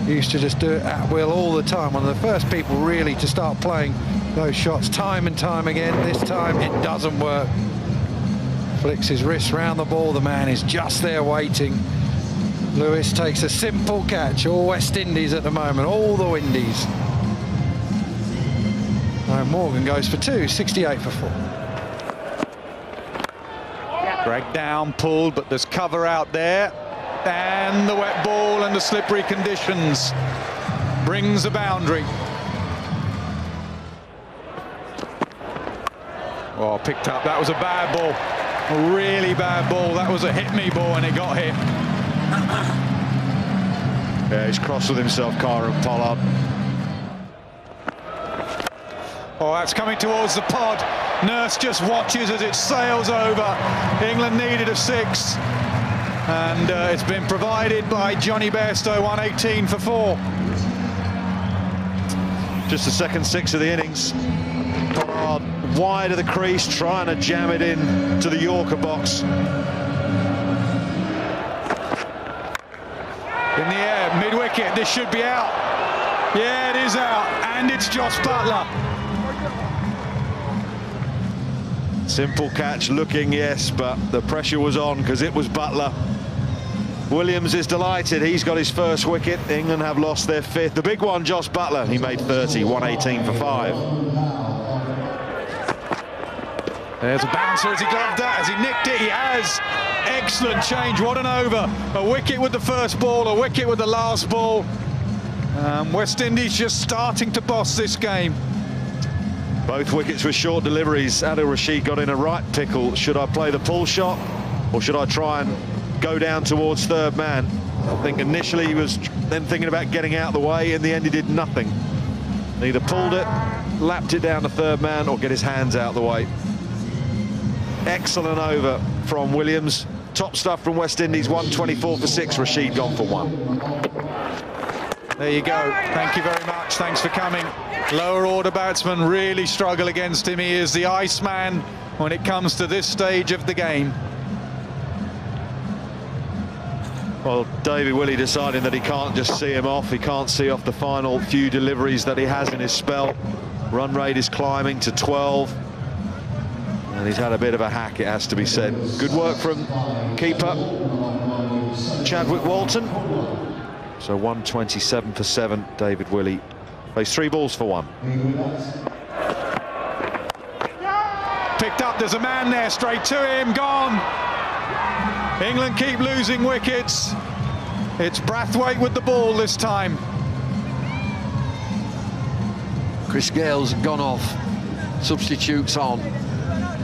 He used to just do it at will all the time. One of the first people really to start playing those shots time and time again. This time it doesn't work. Flicks his wrist round the ball. The man is just there waiting. Lewis takes a simple catch. All West Indies at the moment, all the Windies. Morgan goes for 2, 68 for 4. Dragged down, pulled, but there's cover out there. And the wet ball and the slippery conditions brings a boundary. Oh, picked up. That was a bad ball. A really bad ball. That was a hit-me ball and it got hit. Yeah, he's cross with himself, Kyron Pollard. Oh, that's coming towards the pod. Nurse just watches as it sails over. England needed a 6. And it's been provided by Jonny Bairstow, 118 for 4. Just the second 6 of the innings. Pollard wide of the crease, trying to jam it in to the Yorker box. In the air, mid-wicket, this should be out. Yeah, it is out, and it's Josh Buttler. Simple catch looking, yes, but the pressure was on because it was Buttler. Williams is delighted. He's got his first wicket. England have lost their 5th. The big one, Josh Buttler, he made 30, 118 for 5. There's a bouncer. Has he gloved that? Has he nicked it? He has. Excellent change. What an over. A wicket with the first ball, a wicket with the last ball. West Indies just starting to boss this game. Both wickets were short deliveries. Adil Rashid got in a right pickle. Should I play the pull shot or should I try and go down towards third man? I think initially he was then thinking about getting out of the way. In the end, he did nothing. Either pulled it, lapped it down to third man, or get his hands out of the way. Excellent over from Williams. Top stuff from West Indies, 124 for 6. Rashid gone for 1. There you go. Thank you very much. Thanks for coming. Lower order batsmen really struggle against him. He is the Iceman when it comes to this stage of the game. Well, Davey Willey deciding that he can't just see him off. He can't see off the final few deliveries that he has in his spell. Run rate is climbing to 12. And he's had a bit of a hack, it has to be said. Good work from keeper Chadwick Walton. So 127 for 7, David Willey. Plays 3 balls for 1. Picked up, there's a man there, straight to him, gone. England keep losing wickets. It's Brathwaite with the ball this time. Chris Gale's gone off. Substitutes on.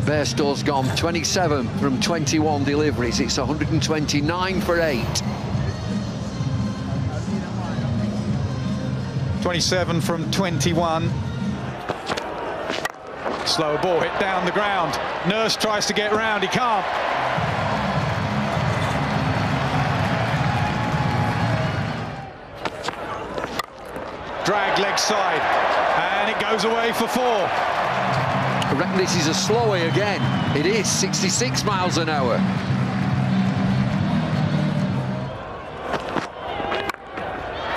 Bairstow's gone. 27 from 21 deliveries. It's 129 for 8. 27 from 21. Slow ball hit down the ground. Nurse tries to get round, he can't. Drag leg side, and it goes away for 4. I reckon this is a slowie again. It is 66 miles an hour.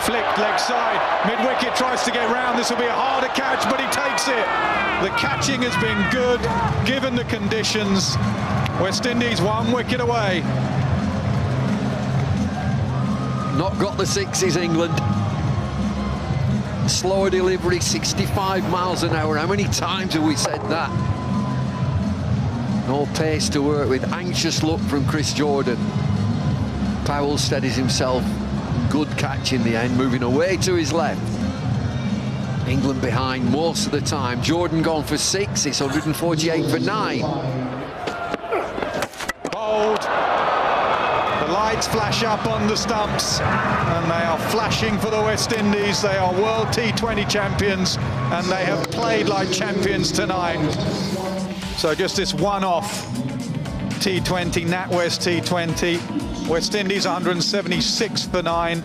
Flicked leg side, mid-wicket tries to get round. This will be a harder catch, but he takes it. The catching has been good, given the conditions. West Indies 1 wicket away. Not got the 6s, England. Slower delivery, 65 miles an hour. How many times have we said that? No pace to work with. Anxious look from Chris Jordan. Powell steadies himself. Good catch in the end, moving away to his left. England behind most of the time. Jordan gone for 6, it's 148 for 9. Bold. The lights flash up on the stumps, and they are flashing for the West Indies. They are World T20 champions, and they have played like champions tonight. So just this one-off T20, NatWest T20. West Indies 176 for 9.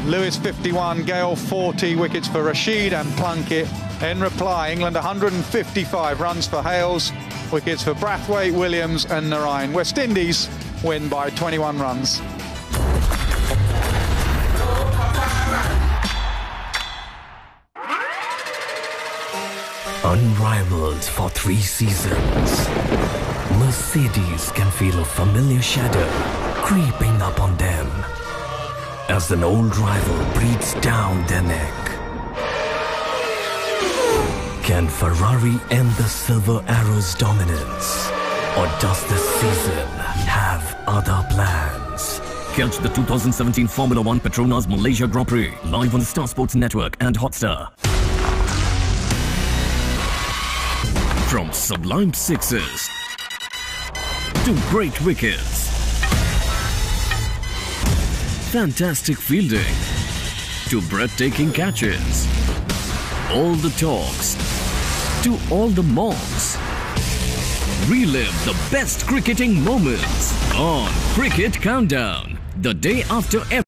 Lewis 51, Gayle 40, wickets for Rashid and Plunkett. In reply, England 155 runs for Hales, wickets for Brathwaite, Williams and Narayan. West Indies win by 21 runs. Unrivaled for 3 seasons, Mercedes can feel a familiar shadow creeping up on them as an old rival breathes down their neck. Can Ferrari end the Silver Arrow's dominance, or does this season have other plans? Catch the 2017 Formula 1 Petronas Malaysia Grand Prix live on the Star Sports Network and Hotstar. From sublime sixes to great wickets, fantastic fielding to breathtaking catches, all the talks to all the mocks. Relive the best cricketing moments on Cricket Countdown, the day after every